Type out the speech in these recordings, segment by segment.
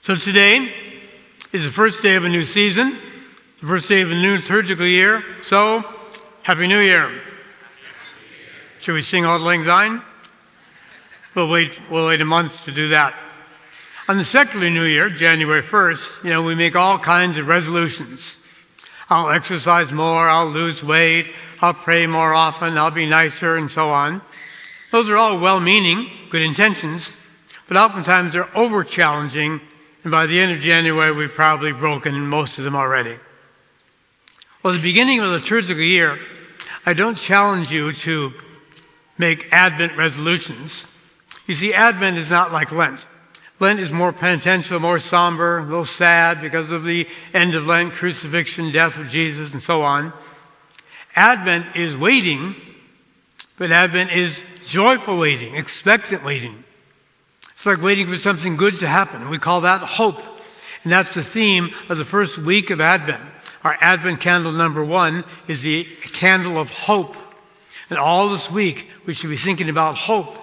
So today is the first day of a new season, the first day of a new liturgical year. So, Happy New Year. Should we sing Auld Lang Syne? We'll wait a month to do that. On the secular New Year, January 1st, we make all kinds of resolutions. I'll exercise more, I'll lose weight, I'll pray more often, I'll be nicer, and so on. Those are all well-meaning, good intentions, but oftentimes they're over-challenging, and by the end of January, we've probably broken most of them already. Well, at the beginning of the liturgical year, I don't challenge you to make Advent resolutions. You see, Advent is not like Lent. Lent is more penitential, more somber, a little sad because of the end of Lent, crucifixion, death of Jesus, and so on. Advent is waiting, but Advent is joyful waiting, expectant waiting. It's like waiting for something good to happen. We call that hope. And that's the theme of the first week of Advent. Our Advent candle number 1 is the candle of hope. And all this week, we should be thinking about hope.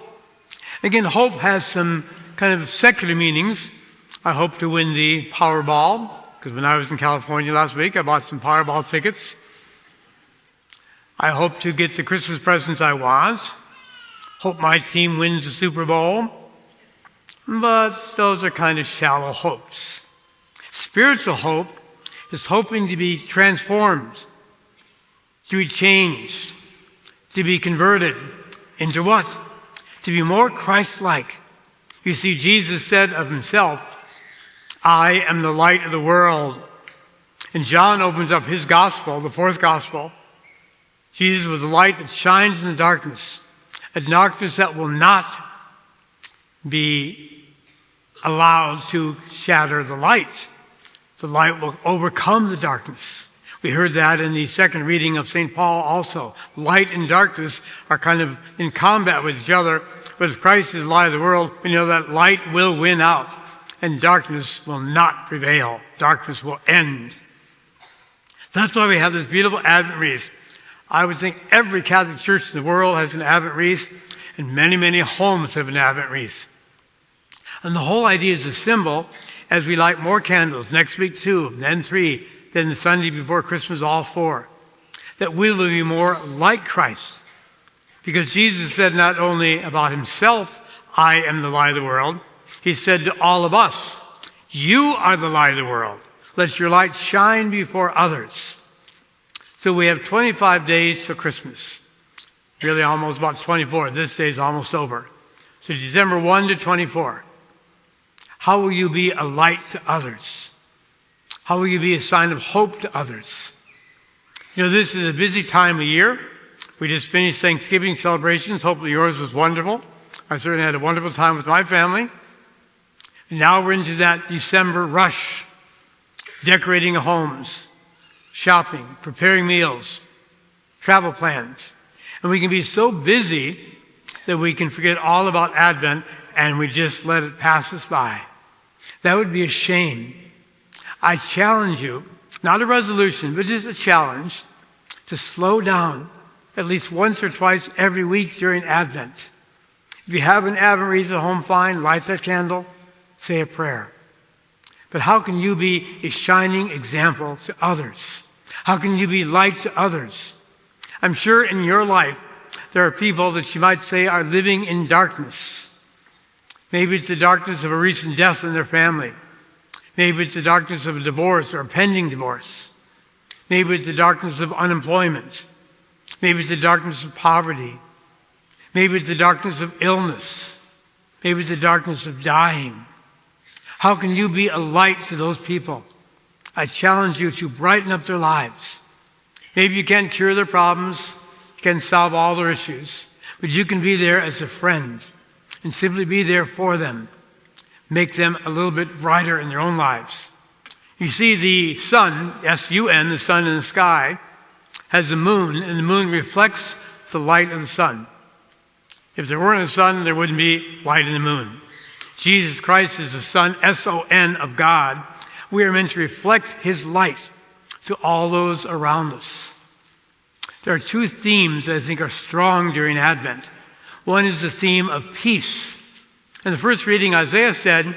Again, hope has some kind of secular meanings. I hope to win the Powerball, because when I was in California last week, I bought some Powerball tickets. I hope to get the Christmas presents I want. Hope my team wins the Super Bowl. But those are kind of shallow hopes. Spiritual hope is hoping to be transformed, to be changed, to be converted into what? To be more Christ-like. You see, Jesus said of himself, I am the light of the world. And John opens up his gospel, the 4th gospel. Jesus was the light that shines in the darkness, a darkness that will not be allowed to shatter the light. The light will overcome the darkness. We heard that in the second reading of St. Paul also. Light and darkness are kind of in combat with each other, but if Christ is the light of the world, we know that light will win out and darkness will not prevail. Darkness will end. That's why we have this beautiful Advent wreath. I would think every Catholic church in the world has an Advent wreath, and many, many homes have an Advent wreath. And the whole idea is a symbol as we light more candles, next week 2, then 3, then the Sunday before Christmas, all 4, that we will be more like Christ. Because Jesus said not only about himself, I am the light of the world, he said to all of us, you are the light of the world. Let your light shine before others. So we have 25 days to Christmas. Really almost about 24. This day is almost over. So December 1 to 24. How will you be a light to others? How will you be a sign of hope to others? This is a busy time of year. We just finished Thanksgiving celebrations. Hopefully yours was wonderful. I certainly had a wonderful time with my family. And now we're into that December rush, decorating homes, shopping, preparing meals, travel plans. And we can be so busy that we can forget all about Advent and we just let it pass us by. That would be a shame. I challenge you, not a resolution, but just a challenge, to slow down at least once or twice every week during Advent. If you have an Advent wreath at home, fine, light that candle, say a prayer. But how can you be a shining example to others? How can you be light to others? I'm sure in your life there are people that you might say are living in darkness. Maybe it's the darkness of a recent death in their family. Maybe it's the darkness of a divorce or a pending divorce. Maybe it's the darkness of unemployment. Maybe it's the darkness of poverty. Maybe it's the darkness of illness. Maybe it's the darkness of dying. How can you be a light to those people? I challenge you to brighten up their lives. Maybe you can't cure their problems, you can't solve all their issues, but you can be there as a friend and simply be there for them. Make them a little bit brighter in their own lives. You see, the sun, S-U-N, the sun in the sky, has a moon, and the moon reflects the light of the sun. If there weren't a sun, there wouldn't be light in the moon. Jesus Christ is the Son, S-O-N, of God. We are meant to reflect his light to all those around us. There are 2 themes that I think are strong during Advent. One is the theme of peace. In the first reading, Isaiah said,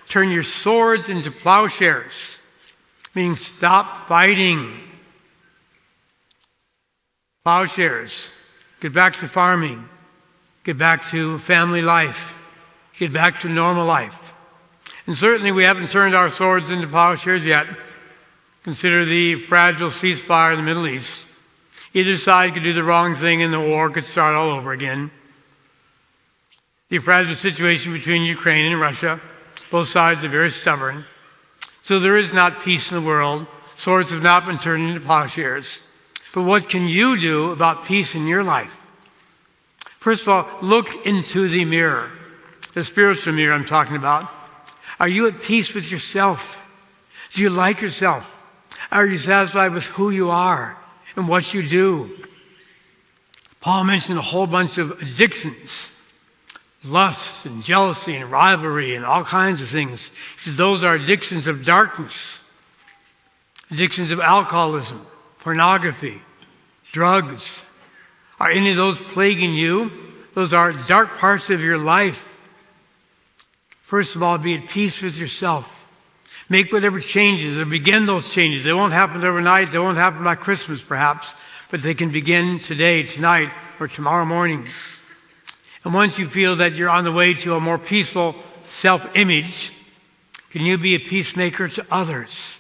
Turn your swords into plowshares, meaning stop fighting. Plowshares. Get back to farming. Get back to family life. Get back to normal life. And certainly we haven't turned our swords into plowshares yet. Consider the fragile ceasefire in the Middle East. Either side could do the wrong thing and the war could start all over again. The fragile situation between Ukraine and Russia. Both sides are very stubborn. So there is not peace in the world. Swords have not been turned into plowshares. But what can you do about peace in your life? First of all, look into the mirror, the spiritual mirror I'm talking about. Are you at peace with yourself? Do you like yourself? Are you satisfied with who you are and what you do? Paul mentioned a whole bunch of addictions, lust and jealousy and rivalry and all kinds of things. He says those are addictions of darkness, addictions of alcoholism, pornography, drugs. Are any of those plaguing you? Those are dark parts of your life. First of all, be at peace with yourself. Make whatever changes or begin those changes. They won't happen overnight. They won't happen by Christmas, perhaps, but they can begin today, tonight, or tomorrow morning. And once you feel that you're on the way to a more peaceful self-image, can you be a peacemaker to others?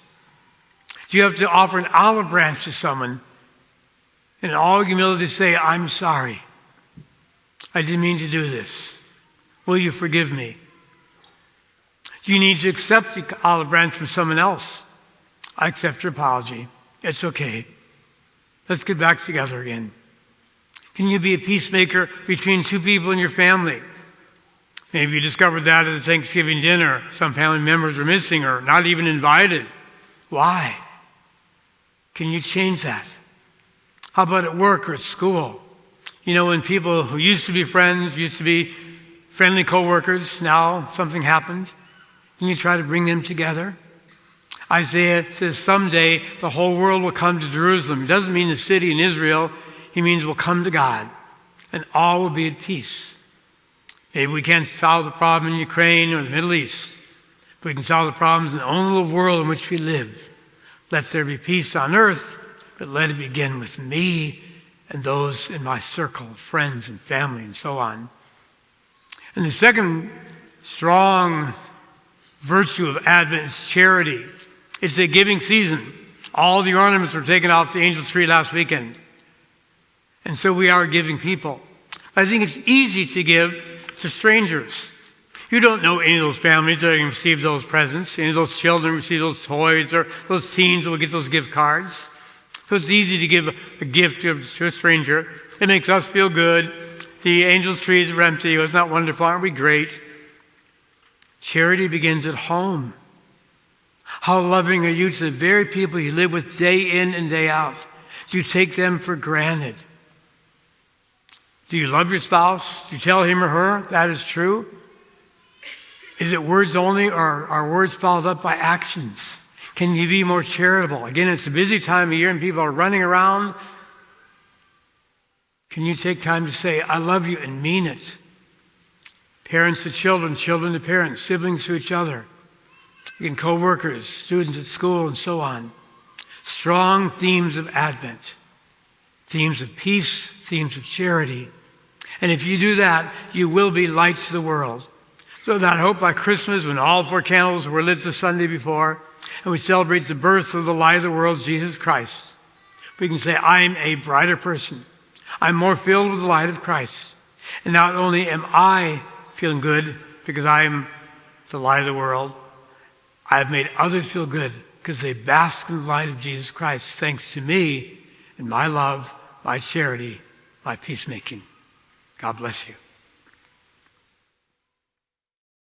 Do you have to offer an olive branch to someone and in all humility say, I'm sorry. I didn't mean to do this. Will you forgive me? Do you need to accept the olive branch from someone else? I accept your apology. It's okay. Let's get back together again. Can you be a peacemaker between two people in your family? Maybe you discovered that at a Thanksgiving dinner. Some family members were missing or not even invited. Why? Can you change that? How about at work or at school? You know, when people who used to be friends, used to be friendly co-workers, now something happened, can you try to bring them together? Isaiah says someday the whole world will come to Jerusalem. It doesn't mean the city in Israel. He means we'll come to God and all will be at peace. Maybe we can't solve the problem in Ukraine or the Middle East, but we can solve the problems in the own little world in which we live. Let there be peace on earth, but let it begin with me and those in my circle, friends and family and so on. And the second strong virtue of Advent is charity. It's a giving season. All the ornaments were taken off the angel tree last weekend. And so we are giving people. I think it's easy to give to strangers. You don't know any of those families that are going to receive those presents, any of those children receive those toys, or those teens will get those gift cards. So it's easy to give a gift to a stranger. It makes us feel good. The angel's trees are empty. It's not wonderful. Aren't we great? Charity begins at home. How loving are you to the very people you live with day in and day out? Do you take them for granted? Do you love your spouse? Do you tell him or her that is true? Is it words only, or are words followed up by actions? Can you be more charitable? Again, it's a busy time of year and people are running around. Can you take time to say, I love you, and mean it? Parents to children, children to parents, siblings to each other. Again, co-workers, students at school, and so on. Strong themes of Advent. Themes of peace, themes of charity. And if you do that, you will be light to the world. So that I hope by Christmas, when all 4 candles were lit the Sunday before, and we celebrate the birth of the light of the world, Jesus Christ, we can say, I'm a brighter person. I'm more filled with the light of Christ. And not only am I feeling good because I am the light of the world, I've made others feel good because they bask in the light of Jesus Christ, thanks to me and my love, my charity, my peacemaking. God bless you.